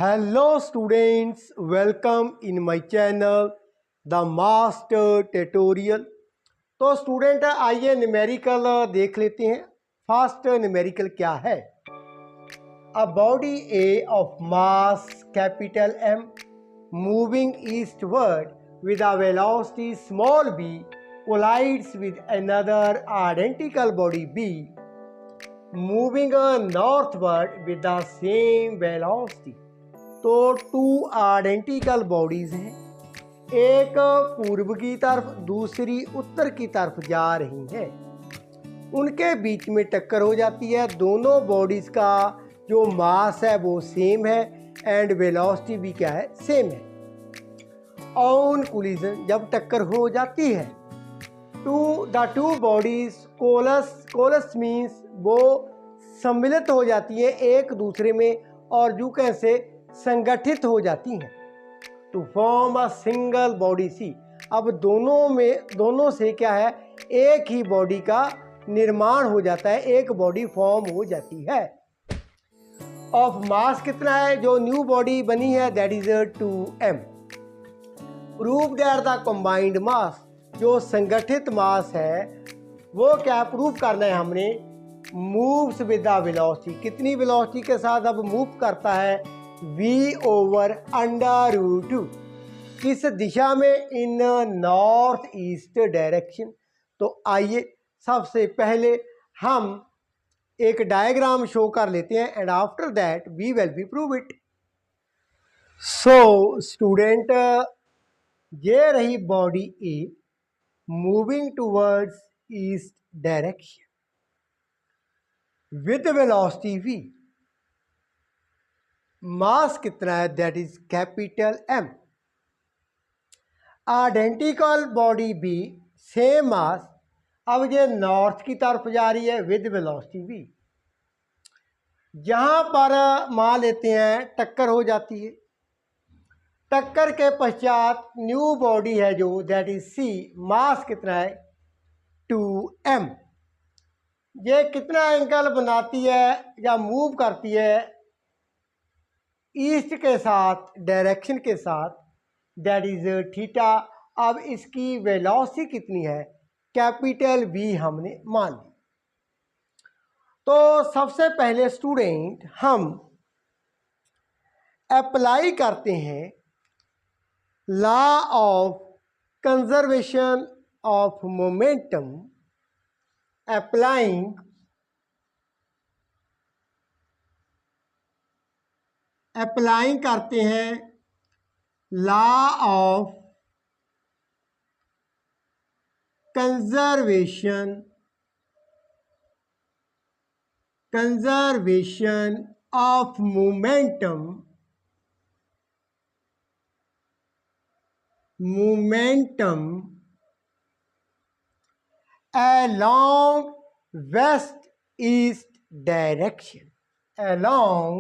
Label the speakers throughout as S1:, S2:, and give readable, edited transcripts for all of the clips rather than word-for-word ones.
S1: Hello students, welcome in my channel The Master Tutorial। तो student आइए numerical देख लेते हैं। फर्स्ट न्यूमेरिकल क्या है? A body A of mass capital M moving eastward with a velocity small b collides with another identical body B moving northward with the same velocity। तो two identical bodies हैं, एक पूर्व की तरफ दूसरी उत्तर की तरफ जा रही हैं, उनके बीच में टक्कर हो जाती है। दोनों बॉडीज का जो मास है वो सेम है एंड वेलोसिटी भी क्या है, सेम है। ऑन कोलिजन जब टक्कर हो जाती है द टू बॉडीज कोलस मीन्स वो सम्मिलित हो जाती है एक दूसरे में और जो कैसे संगठित हो जाती हैं to form a single body C. अब दोनों से क्या है, एक ही बॉडी का निर्माण हो जाता है, एक बॉडी फॉर्म हो जाती है। ऑफ मास कितना है, जो न्यू बॉडी बनी है that is 2m। Prove that the combined mass, जो संगठित मास है वो क्या प्रूव करना है हमने, मूव्स विद द वेलोसिटी, कितनी वेलोसिटी के साथ अब मूव करता है, v/√2। किस दिशा में, इन नॉर्थ ईस्ट डायरेक्शन। तो आइए सबसे पहले हम एक डायग्राम शो कर लेते हैं and after that we will be prove it. So student, ये रही body A moving towards east direction with velocity v। Mass कितना है, that is capital M। Identical body B, same mass. अब ये north की तरफ जा रही है विद वेलोसिटी v। जहां पर मान लेते हैं टक्कर हो जाती है, टक्कर के पश्चात न्यू बॉडी है जो दैट इज C। मास कितना है, 2m। ये कितना एंगल बनाती है या मूव करती है ईस्ट के साथ, डायरेक्शन के साथ, दैट इज थीटा। अब इसकी वेलोसिटी कितनी है, कैपिटल V हमने मान ली। तो सबसे पहले स्टूडेंट हम अप्लाई करते हैं law of conservation of momentum. Applying करते हैं law of conservation of momentum along west east direction, along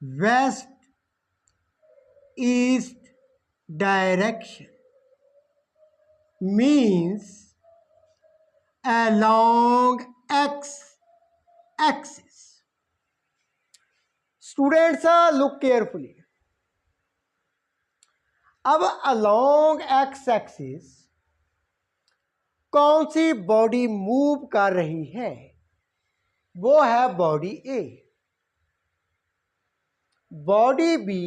S1: west east direction means along x axis। Students look carefully. अब along x axis कौन सी body move कर रही है, वो है body A. Body B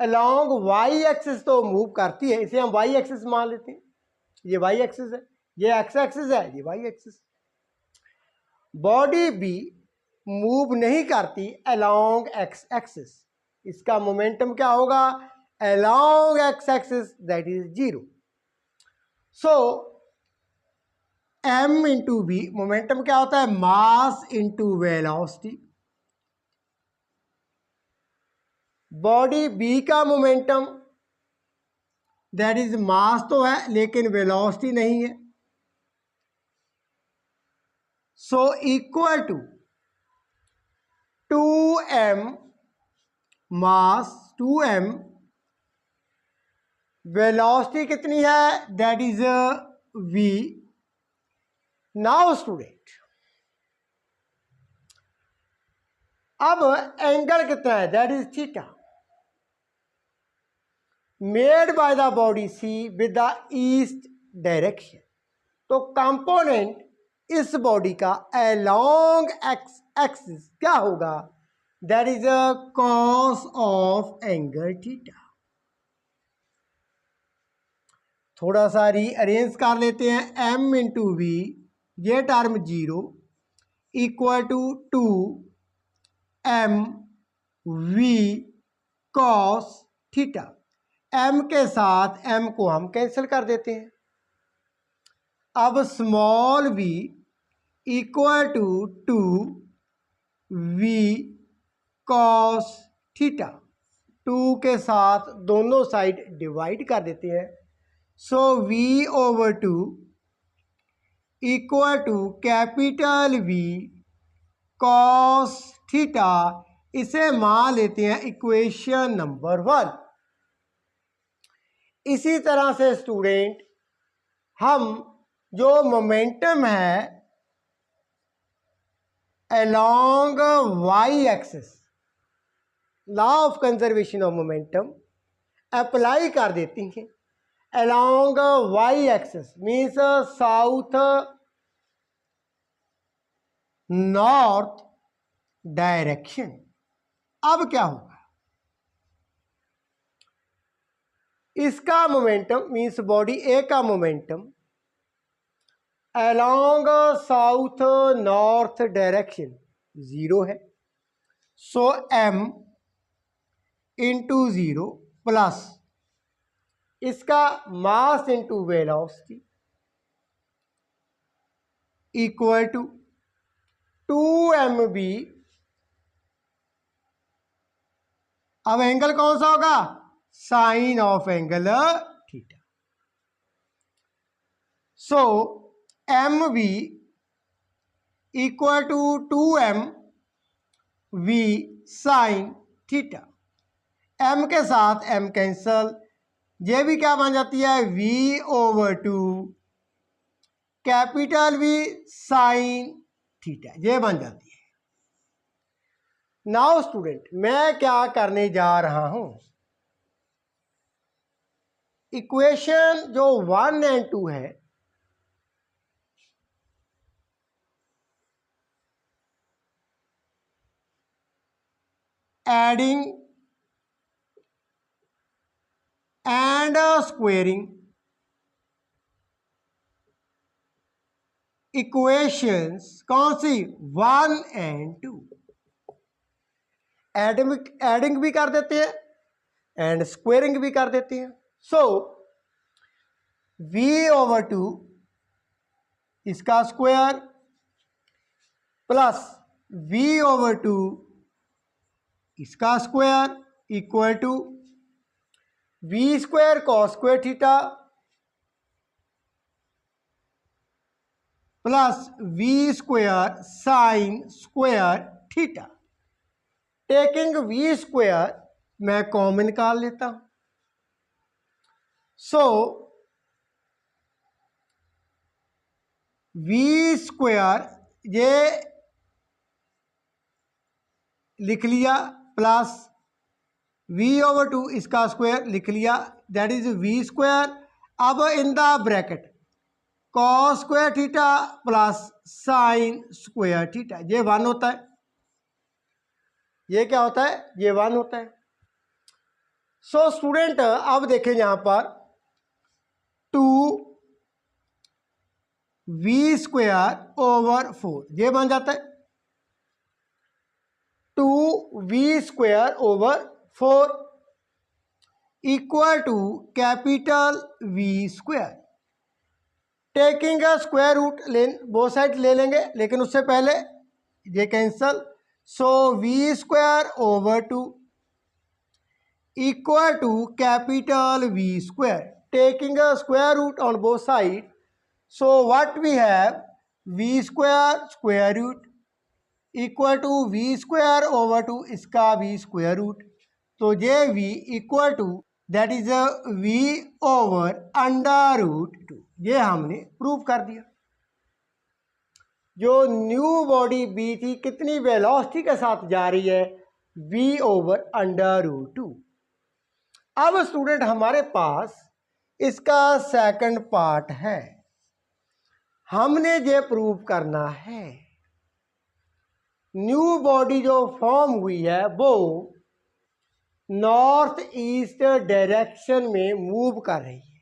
S1: along y axis तो move करती है, इसे हम y एक्सिस मान लेते हैं। ये y एक्सिस है, ये x एक्सिस है, ये y axis. Body B move नहीं करती along x एक्सिस, इसका मोमेंटम क्या होगा, along x axis that is 0। So m into v, momentum क्या होता है, mass into velocity. Body B का मोमेंटम दैट इज मास तो है लेकिन वेलोसिटी नहीं है, so equal to 2m mass 2m, velocity कितनी है, that is v। Now student अब एंगल कितना है, that is theta, made by the body C with the east direction. तो कंपोनेंट इस बॉडी का अलोंग एक्स एक्सिस क्या होगा, that is a cos of angle theta. थोड़ा सा रीअरेंज कर लेते हैं, m इंटू वी, ये term 0 equal to m v cos theta. m के साथ m को हम कैंसिल कर देते हैं। अब small v equal to v cos theta, 2 के साथ दोनों साइड डिवाइड कर देते हैं। So v over 2 equal to capital V cos theta. इसे मान लेते हैं इक्वेशन नंबर 1। इसी तरह से स्टूडेंट हम जो मोमेंटम है along y axis, law of conservation of momentum apply कर देती हैं along y axis, means south north direction. अब क्या होगा, इसका मोमेंटम मीन्स बॉडी ए का momentum along south north direction 0 है। सो m इंटू 0 प्लस इसका mass into velocity equal to 2mv। अब एंगल कौन सा होगा, sine of angle theta. So mv equal to 2mv sine theta. m के साथ m cancel, ये भी क्या बन जाती है, v over 2 capital V sine theta, ये बन जाती है। नाउ स्टूडेंट मैं क्या करने जा रहा हूं, इक्वेशन जो 1 एंड 2 है एडिंग एंड स्क्वेयरिंग इक्वेशंस कौन सी, 1 एंड 2। एडिंग भी कर देते हैं एंड स्क्वेयरिंग भी कर देते हैं। सो v ओवर 2 इसका स्क्वायर प्लस v ओवर 2 इसका square equal to v square cos square theta plus v square sine square theta. Taking v square मैं कॉमन निकाल लेता हूं। सो v स्क्वायर ये लिख लिया प्लस v ओवर 2 इसका स्क्वायर लिख लिया, दैट इज v स्क्वायर। अब in the bracket cos square theta plus sine square theta, ये 1 होता है, ये क्या होता है, ये 1 होता है। सो स्टूडेंट अब देखें यहां पर 2v स्क्वायर ओवर 4 ये बन जाता है 2v square over 4 equal to capital V square. Taking a square root both side ले लेंगे, लेकिन उससे पहले ये cancel. So v square over 2 equal to capital V square. Taking a square root on both side, so what we have, v square square root equal to v square over 2 इसका v square root, तो ये v equal to that is v over under root 2। ये हमने prove कर दिया। जो new body B थी कितनी वेलोसिटी के साथ जा रही है, v/√2। अब स्टूडेंट हमारे पास इसका सेकंड पार्ट है, हमने ये प्रूव करना है न्यू बॉडी जो फॉर्म हुई है वो नॉर्थ ईस्ट डायरेक्शन में मूव कर रही है।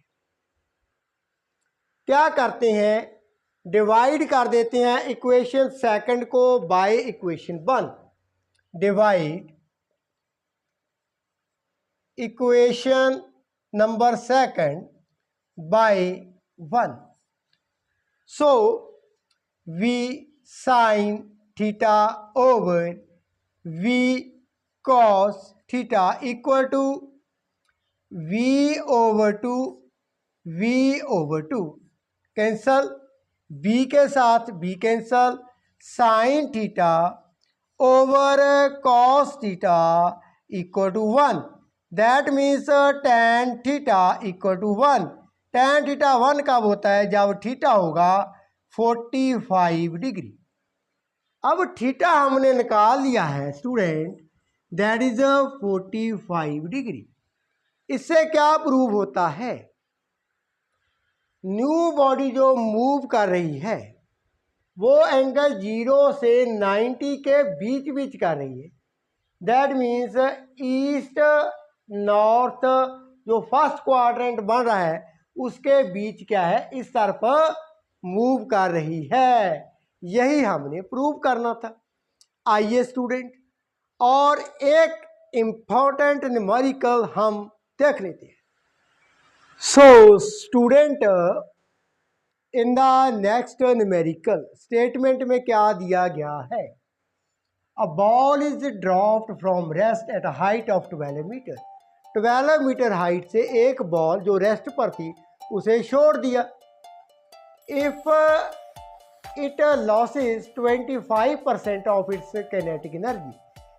S1: क्या करते हैं, डिवाइड कर देते हैं इक्वेशन सेकंड को by equation 1। Divide equation number second by 1। So v sin theta over v cos theta equal to v/2 v/2 cancel, b के साथ b cancel, sine theta over cos theta equal to 1। That means tan theta equal to 1। tan theta 1 कब होता है, जब theta होगा 45 degree. अब theta हमने निकाल लिया है स्टूडेंट, दैट इज 45 डिग्री। इससे क्या प्रूव होता है, न्यू बॉडी जो मूव कर रही है वो एंगल 0 से 90 के बीच बीच कर रही है। दैट मीन्स ईस्ट नॉर्थ जो फर्स्ट क्वाड्रेंट बन रहा है उसके बीच क्या है, इस तरफ मूव कर रही है। यही हमने प्रूव करना था। आइए स्टूडेंट और एक इम्पॉर्टेंट न्यूमेरिकल हम देख लेते हैं। So student in the next numerical statement में क्या दिया गया है, a ball is dropped from rest at a height of 12 metre. 12 metre height से एक बॉल जो रेस्ट पर थी उसे छोड़ दिया। If it losses 25% of its kinetic energy,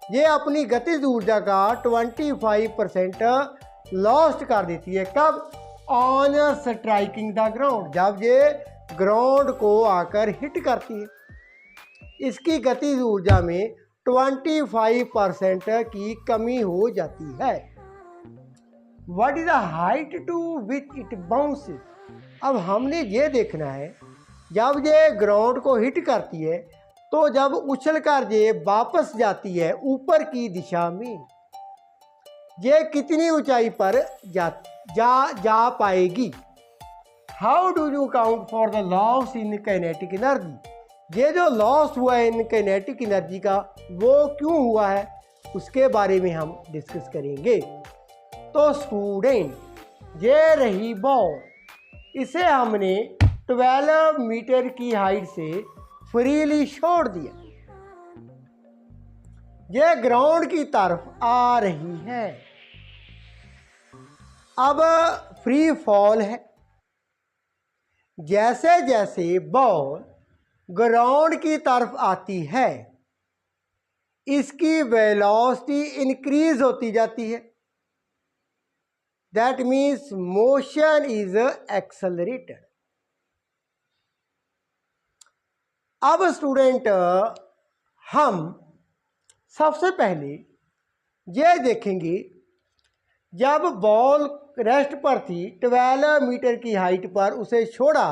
S1: ये अपनी गतिज ऊर्जा का 25% लॉस्ट कर देती है। कब, ऑन स्ट्राइकिंग द ग्राउंड, जब ये ग्राउंड को आकर हिट करती है। इसकी गतिज ऊर्जा में 25% की कमी हो जाती है। What is the height to which it bounces. अब हमने ये देखना है, जब ये ग्राउंड को हिट करती है तो जब उछल कर ये वापस जाती है ऊपर की दिशा में, ये कितनी ऊंचाई पर जा पाएगी। How do you count for the loss in kinetic energy. ये जो लॉस हुआ है इन काइनेटिक एनर्जी का वो क्यों हुआ है, उसके बारे में हम डिस्कस करेंगे। तो स्टूडेंट ये रही बॉल, इसे हमने 12 मीटर की हाइट से फ्रीली छोड़ दिया, ये ग्राउंड की तरफ आ रही है। अब फ्री फॉल है, जैसे जैसे बॉल ग्राउंड की तरफ आती है इसकी वेलोसिटी इंक्रीज होती जाती है। That means motion is accelerated. अब स्टूडेंट हम सबसे पहले ये देखेंगे, जब बॉल रेस्ट पर थी 12 मीटर की हाइट पर उसे छोड़ा,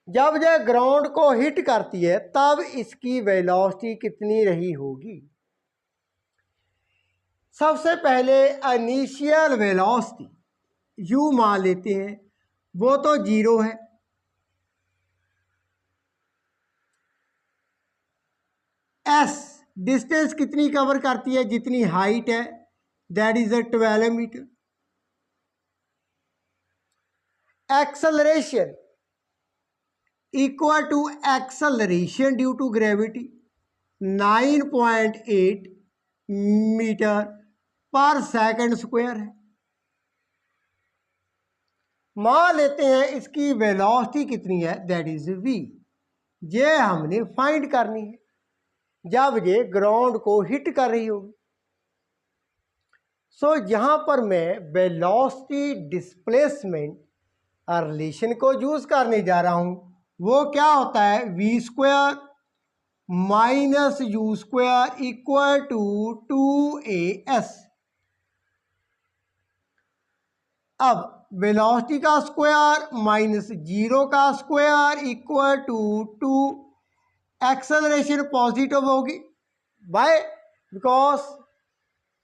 S1: जब यह ग्राउंड को हिट करती है तब इसकी वेलोसिटी कितनी रही होगी। सबसे पहले इनिशियल वेलोसिटी यू मान लेते हैं, वो तो 0 है। एस डिस्टेंस कितनी कवर करती है, जितनी हाइट है, that is 12 metre. Acceleration equal to acceleration due to gravity 9.8 metre पर सेकंड स्क्वायर है। मान लेते हैं इसकी वेलोसिटी कितनी है, दैट इज v। ये हमने फाइंड करनी है जब ये ग्राउंड को हिट कर रही होगी। सो यहां पर मैं वेलोसिटी डिस्प्लेसमेंट रिलेशन को यूज करने जा रहा हूं। वो क्या होता है, v square minus u square equal to 2as। अब वेलोसिटी का स्क्वायर माइनस जीरो का square equal to 2। Acceleration positive होगी, बाय बिकॉज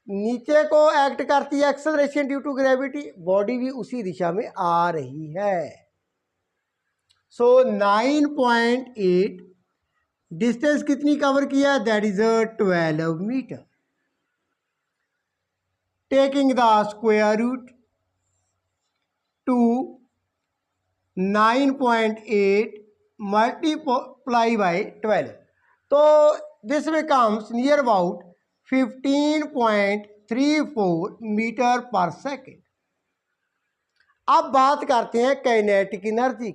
S1: नीचे को एक्ट करती है acceleration due to gravity, body भी उसी दिशा में आ रही है। सो 9.8 डिस्टेंस कितनी कवर किया, that is 12 metre. Taking the square root two 9.8 multiply by 12, तो this becomes near about 15.34 metre पर सेकेंड। अब बात करते हैं काइनेटिक एनर्जी की।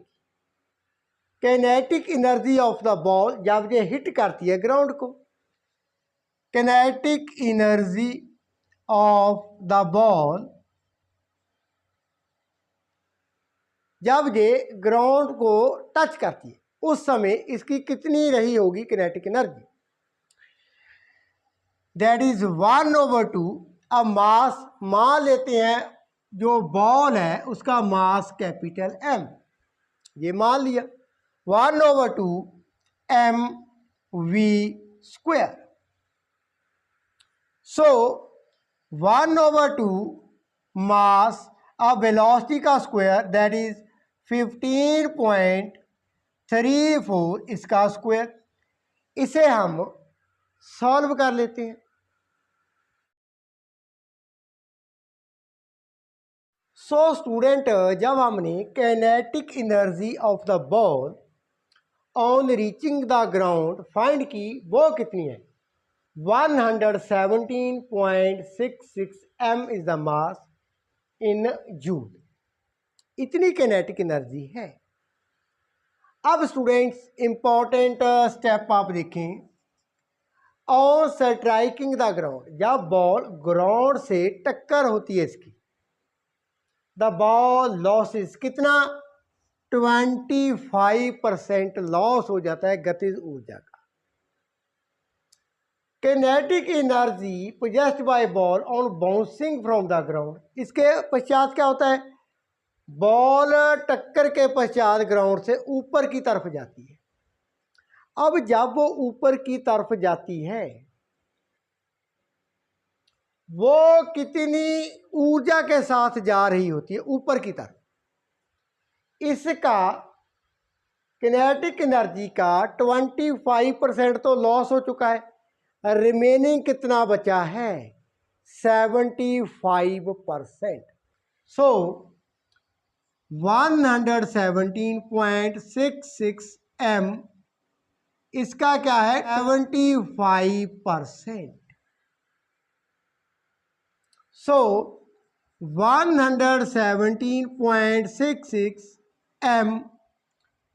S1: Kinetic energy of the ball जब ये हिट करती है ग्राउंड को, kinetic energy of the ball जब ये ग्राउंड को टच करती है उस समय इसकी कितनी रही होगी काइनेटिक एनर्जी, दैट इज 1/2। अब मास मान लेते हैं जो बॉल है उसका मास कैपिटल एम, ये मान लिया 1/2 mv स्क्वायर। सो 1/2 मास अब वेलोसिटी का स्क्वायर दैट इज 15.34 इसका स्क्वायर। इसे हम सॉल्व कर लेते हैं। सो स्टूडेंट, जब हमने kinetic energy of the ball on reaching the ground find की, वो कितनी है, 117.66 m is the mass in joule. इतनी काइनेटिक एनर्जी है। अब स्टूडेंट्स इंपॉर्टेंट स्टेप आप देखें, ऑन स्ट्राइकिंग द ग्राउंड, जब बॉल ग्राउंड से टक्कर होती है इसकी, द बॉल लॉसेस कितना, 25% लॉस हो जाता है गतिज ऊर्जा का। Kinetic energy possessed by ball on bouncing from the ground, इसके पश्चात क्या होता है, बॉल टक्कर के पश्चात ग्राउंड से ऊपर की तरफ जाती है। अब जब वो ऊपर की तरफ जाती है वो कितनी ऊर्जा के साथ जा रही होती है ऊपर की तरफ, इसका काइनेटिक एनर्जी का 25% तो लॉस हो चुका है, रिमेनिंग कितना बचा है, 75%। सो 117.66 m इसका क्या है, 75%। सो 117.66 m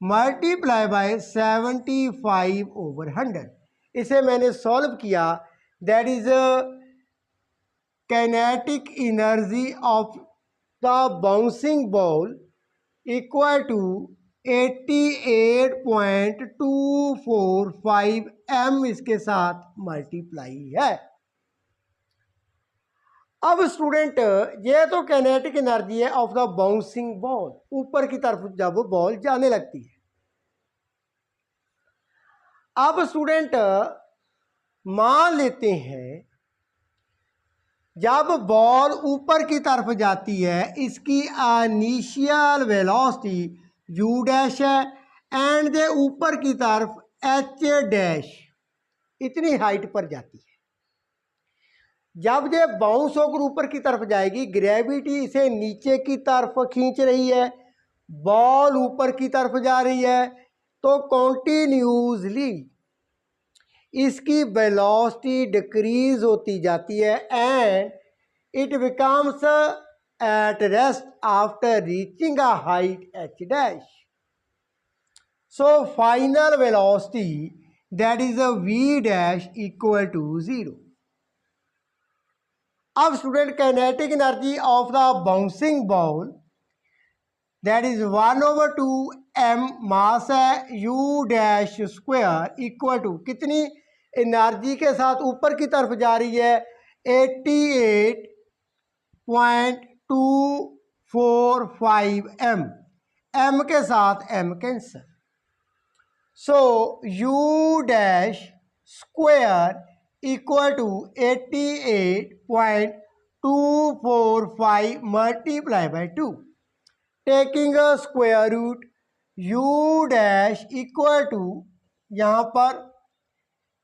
S1: मल्टीप्लाई बाय 75/100, इसे मैंने सॉल्व किया, that is kinetic energy of the bouncing ball equal to 88.245 m इसके साथ मल्टीप्लाई है। अब स्टूडेंट, ये तो काइनेटिक एनर्जी है ऑफ द बाउंसिंग बॉल, ऊपर की तरफ जब बॉल जाने लगती है। अब स्टूडेंट मान लेते हैं जब बॉल ऊपर की तरफ जाती है इसकी इनिशियल वेलोसिटी u डैश है एंड दे ऊपर की तरफ h डैश इतनी हाइट पर जाती है। जब ये बाउंस होकर ऊपर की तरफ जाएगी, ग्रेविटी इसे नीचे की तरफ खींच रही है, बॉल ऊपर की तरफ जा रही है, तो कॉन्टिन्यूसली इसकी वेलोसिटी डिक्रीज होती जाती है and it becomes at rest after reaching a height h dash. So final velocity that is a v dash equal to 0। अब student kinetic energy of the bouncing ball that is 1/2 m mass है, u dash square equal to कितनी energy के साथ ऊपर की तरफ जा रही है, 88.245 m, m के साथ m cancel. So u dash square equal to 88.245 multiply by 2, taking a square root u dash equal to यहाँ पर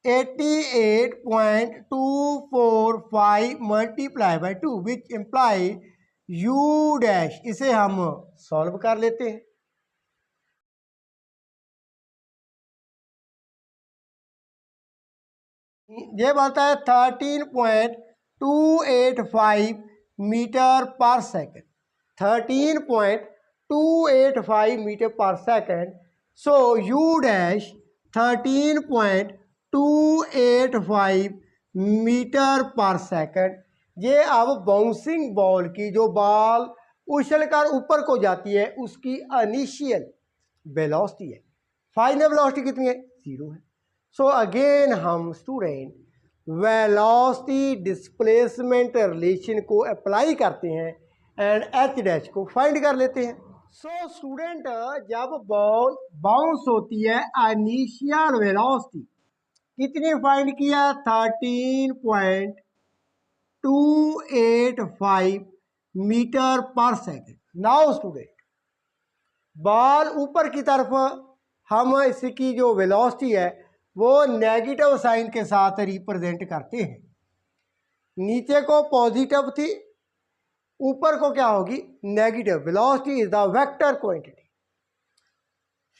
S1: 88.245 multiply by 2 which imply u dash, इसे हम सॉल्व कर लेते हैं। ये बनता है 13.285 मीटर पर सेकेंड, 13.285 मीटर पर सेकेंड। सो u डैश 13.285 मीटर पर सेकेंड। ये अब बाउंसिंग बॉल की, जो बॉल उछलकर ऊपर को जाती है, उसकी इनिशियल वेलोसिटी है। फाइनल वेलोसिटी कितनी है, 0 है। सो अगेन हम स्टूडेंट वेलोसिटी डिस्प्लेसमेंट रिलेशन को अप्लाई करते हैं एंड एच डैश को फाइंड कर लेते हैं। सो स्टूडेंट जब बॉल बाउंस होती है, इनिशियल वेलोसिटी कितनी फाइंड किया, 13.285 मीटर पर सेकेंड। नाउ स्टूडेंट बॉल ऊपर की तरफ, हम इसकी जो वेलोसिटी है वो नेगेटिव साइन के साथ रिप्रेजेंट करते हैं। नीचे को पॉजिटिव थी, ऊपर को क्या होगी, negative. Velocity is the vector quantity.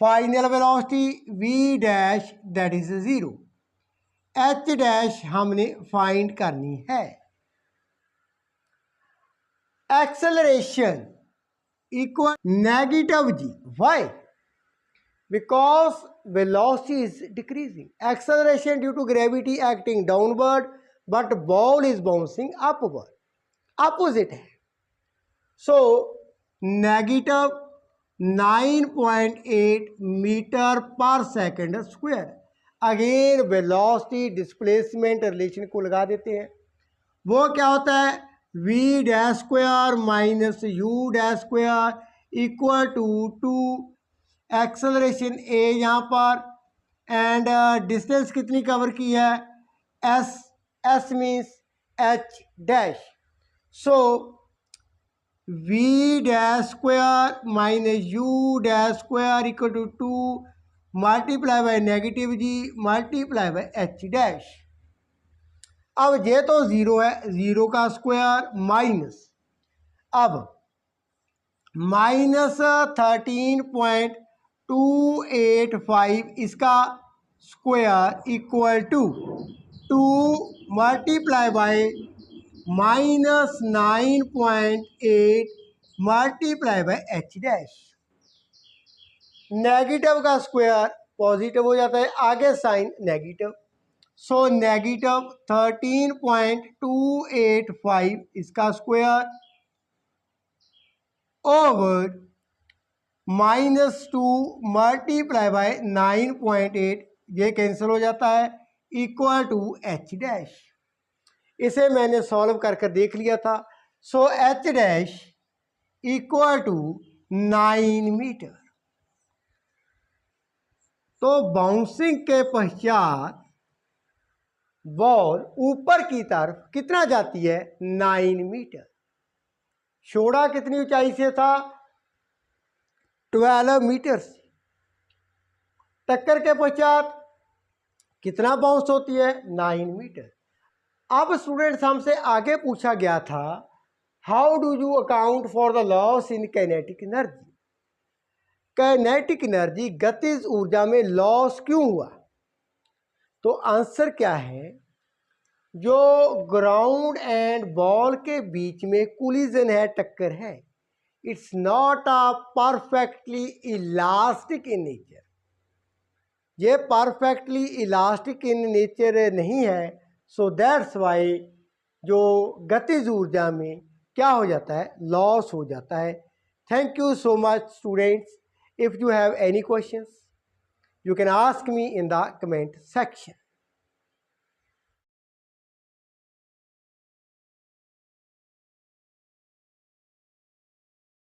S1: Final velocity v dash that is 0, h dash हमने फाइंड करनी है। Acceleration equal negative g, why, because velocity is decreasing, acceleration due to gravity acting downward but ball is bouncing upward, opposite है। so negative 9.8 metre पर second square. Again velocity displacement relation को लगा देते हैं। वो क्या होता है, v dash square minus u dash square equal to 2 acceleration a यहाँ पर, एंड डिस्टेंस कितनी कवर की है, s, s means h dash. So v dash square minus u dash square equal to 2 multiply by negative g multiply by h dash. अब ये तो 0 है, 0 का स्क्वायर माइनस, अब माइनस 13.285 इसका square equal to 2 multiply by minus 9.8 multiply by H dash. Negative का square positive हो जाता है, आगे साइन नेगेटिव। सो नेगेटिव 13.285 इसका स्क्वायर ओवर -2 मल्टीप्लाई बाई 9.8, ये कैंसिल हो जाता है, इक्वल टू एच डैश। इसे मैंने सॉल्व करके देख लिया था। So H dash equal to 9 metre. तो बाउंसिंग के पश्चात बॉल ऊपर की तरफ कितना जाती है, 9 मीटर। छोड़ा कितनी ऊंचाई से था, 12 मीटर से। टक्कर के पश्चात कितना बाउंस होती है, 9 मीटर। अब स्टूडेंट्स हमसे आगे पूछा गया था, how do you account for the loss in kinetic energy. Kinetic energy गतिज ऊर्जा में लॉस क्यों हुआ। तो आंसर क्या है, जो ग्राउंड एंड बॉल के बीच में कोलिजन है, टक्कर है, it's not a perfectly elastic in nature. ये परफेक्टली इलास्टिक इन नेचर नहीं है। सो दैट्स वाई जो गतिज ऊर्जा में क्या हो जाता है, लॉस हो जाता है। Thank you so much students. If you have any questions, you can ask me in the comment section.